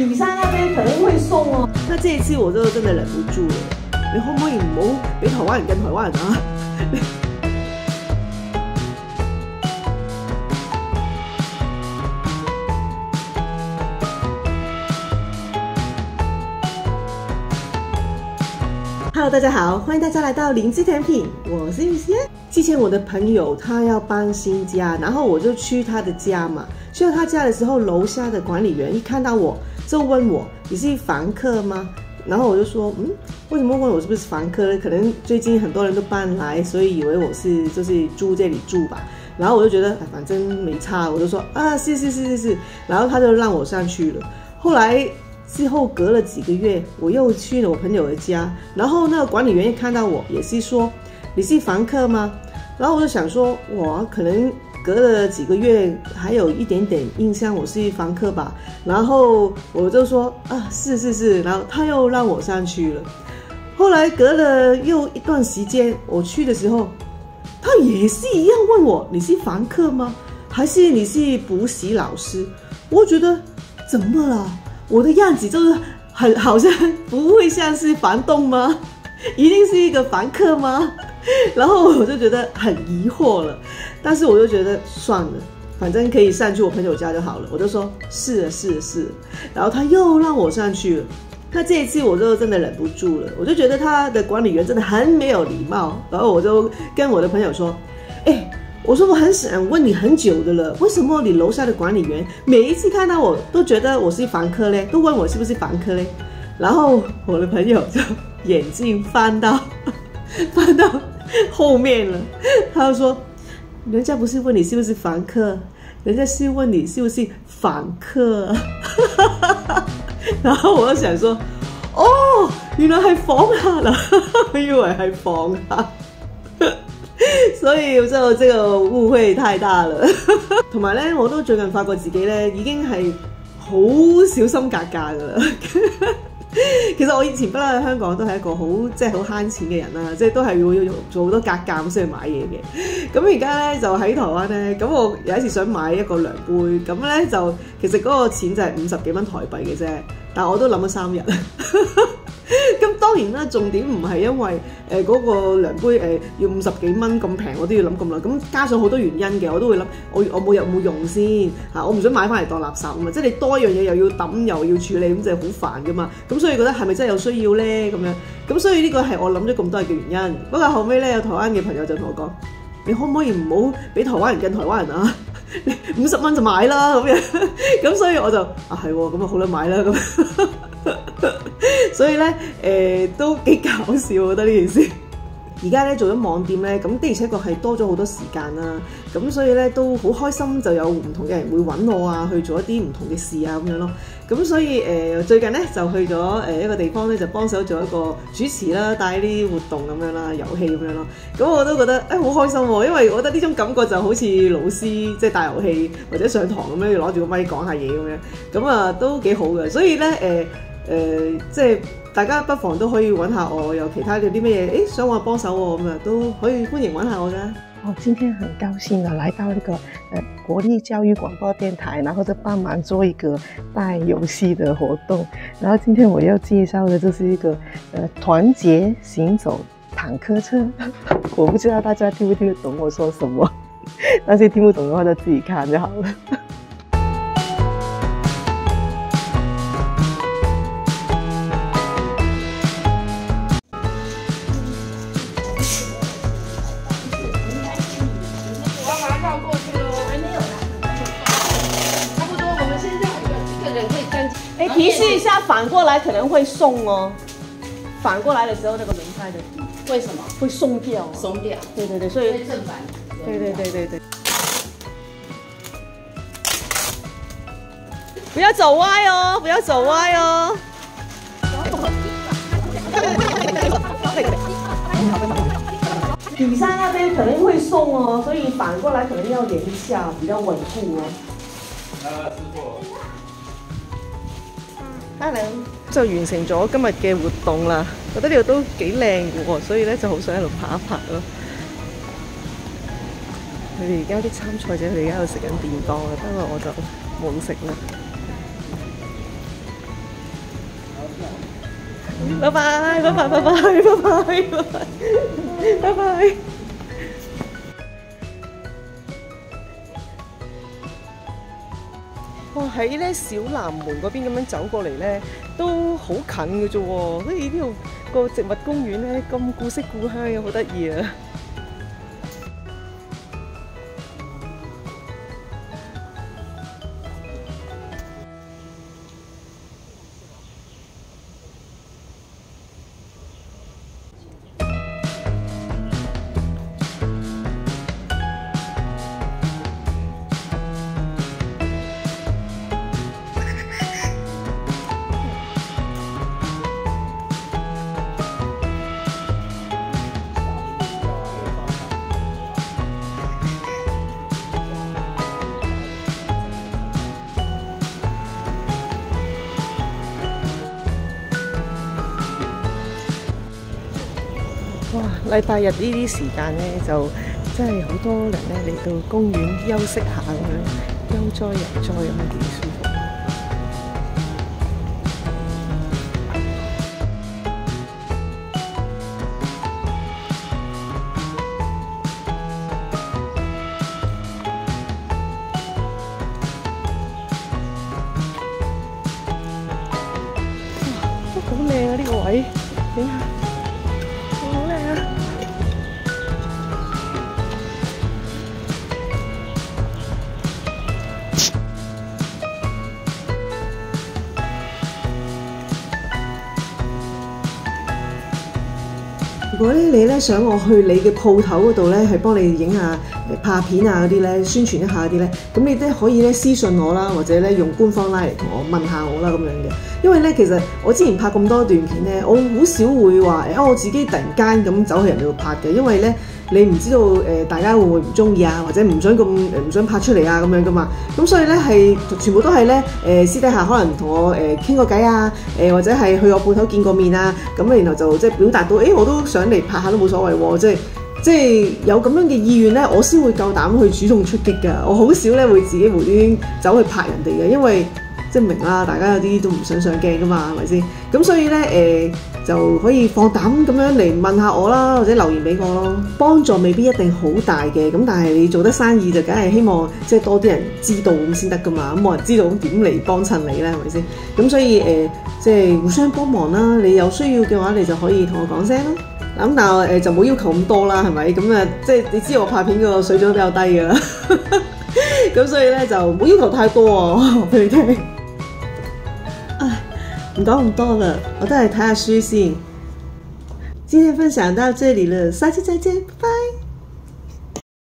雨山那邊可能會送哦。那這一次我就真的忍不住了，你可唔可以唔好俾台灣人跟台灣人啊？Hello， 大家好，欢迎大家来到林之甜品，我是雨仙。之前我的朋友他要搬新家，然后我就去他的家嘛。去到他家的时候，楼下的管理员一看到我就问我：“你是房客吗？”然后我就说：“为什么问我是不是房客呢？可能最近很多人都搬来，所以以为我是就是住这里住吧。”然后我就觉得反正没差，我就说：“啊，是。”然后他就让我上去了。后来之后隔了几个月，我又去了我朋友的家，然后那个管理员一看到我，也是说：“你是房客吗？”然后我就想说，我可能隔了几个月，还有一点点印象我是房客吧。然后我就说：“啊，是。”然后他又让我上去了。后来隔了又一段时间，我去的时候，他也是一样问我：“你是房客吗？还是你是补习老师？”我觉得怎么了？我的样子就是好像不会像是房东吗？一定是一个房客吗？然后我就觉得很疑惑了，但是我就觉得算了，反正可以上去我朋友家就好了。我就说是，然后他又让我上去了。那这一次我就真的忍不住了，我就觉得他的管理员真的很没有礼貌。然后我就跟我的朋友说：“我说我很想问你很久的了，为什么你楼下的管理员每一次看到我都觉得我是房客嘞，都问我是不是房客嘞？”然后我的朋友就眼镜翻到后面了，他就说：“人家不是问你是不是房客，人家是问你是不是访客。”然後我就想說，原來係訪客啦，我以為係訪客，所以就這個誤會太大了。同埋咧，我都最近發覺自己咧已經係好小心格價噶啦。其實我以前不嬲喺香港都係一個好慳錢嘅人啦，即係都係會做好多格價咁先去買嘢嘅。咁而家咧就喺台灣咧，咁我有一次想買一個涼杯，咁咧就其實嗰個錢就係50幾蚊台幣嘅啫，但我都諗咗3日。咁當然啦，重點唔係因為嗰個涼杯要50幾蚊咁平，我都要諗咁耐。咁加上好多原因嘅，我都會諗我冇用先嚇，我唔想買翻嚟當垃圾啊嘛。即係你多一樣嘢又要抌又要處理，咁就係好煩噶嘛。咁所以覺得係咪真係有需要咧咁樣？咁所以呢個係我諗咗咁多嘅原因。不過後尾咧有台灣嘅朋友就同我講：你可唔可以唔好俾台灣人跟台灣人啊？你50蚊就買啦咁樣。咁所以我就係喎，咁啊好啦買啦咁。所以咧都幾搞笑，我覺得呢件事。而家咧做咗網店咧，咁的而且確係多咗好多時間啦。咁所以咧都好開心，就有唔同嘅人會揾我啊，去做一啲唔同嘅事啊咁樣咯。咁所以最近咧就去咗一個地方咧，就幫手做一個主持啦，帶啲活動咁樣啦，遊戲咁樣咯。咁我都覺得好開心喎，因為我覺得呢種感覺就好似老師即係帶遊戲或者上堂咁樣，要攞住個咪講下嘢咁樣，咁啊都幾好嘅。所以咧即係大家不妨都可以揾下我，有其他嘅啲咩嘢，想我幫手喎，咁啊都可以歡迎揾下我㗎。今天很高興來到那個國立教育廣播電台，然後就幫忙做一個帶遊戲的活動。然後今天我要介紹的就是一個團結行走坦克車。我不知道大家聽不聽得懂我說什麼，但是聽不懂的話就自己看就好了。提示一下，反過來可能會鬆哦。反過來的時候，那個輪胎的為什麼會鬆掉？鬆掉。對，所以正反。對。不要走歪哦，不要走歪哦。底下那邊可能會鬆哦，所以反過來可能要連一下，比較穩固哦。師傅。Hello， 就完成咗今日嘅活動啦，覺得呢度都幾靚嘅喎，所以咧就好想喺度拍一拍咯。佢哋而家啲參賽者，佢哋而家喺度食緊便當啦，不過我就冇食啦。拜拜，拜拜，拜拜，拜拜，拜拜。哇！喺咧小南門嗰邊咁樣走過嚟咧，都好近嘅啫喎。好似呢度個植物公園咧咁古色古香嘅，好得意啊！哇！禮拜日呢啲時間咧，就真係好多人咧嚟到公園休息下咁樣，悠哉悠哉咁樣幾舒服。哇！都好靚啊！呢個位，影下。如果你咧想我去你嘅鋪頭嗰度咧，係幫你影下拍片啊嗰啲咧，宣傳一下嗰啲咧，咁你都可以咧私信我啦，或者咧用官方 line 嚟同我問下我啦咁樣嘅。因為咧其實我之前拍咁多段片咧，我好少會話我自己突然間咁走去人哋度拍嘅，因為咧你唔知道大家會唔會唔中意啊，或者唔想拍出嚟啊咁樣噶嘛。咁所以咧係全部都係咧私底下可能同我傾個偈啊，或者係去我鋪頭見個面啊，咁然後就即係表達到我都想嚟拍下都冇所謂喎，即係有咁樣嘅意願咧，我先會夠膽去主動出擊㗎。我好少咧會自己無端端走去拍人哋嘅，因為即係明啦，大家有啲都唔想上鏡噶嘛，係咪先？咁所以咧就可以放膽咁樣嚟問下我啦，或者留言俾我咯。幫助未必一定好大嘅，咁但係你做得生意就梗係希望即係多啲人知道咁先得噶嘛。咁冇人知道咁點嚟幫襯你咧，係咪先？咁所以即係互相幫忙啦。你有需要嘅話，你就可以同我講聲咯。咁但係就冇要求咁多啦，係咪？咁啊，即係你知我拍片個水準都比較低㗎啦。咁所以咧就冇要求太多喎，俾你聽。唉，唔講咁多啦，我都係睇下書先。今天分享到這裡了，下期再見，拜拜。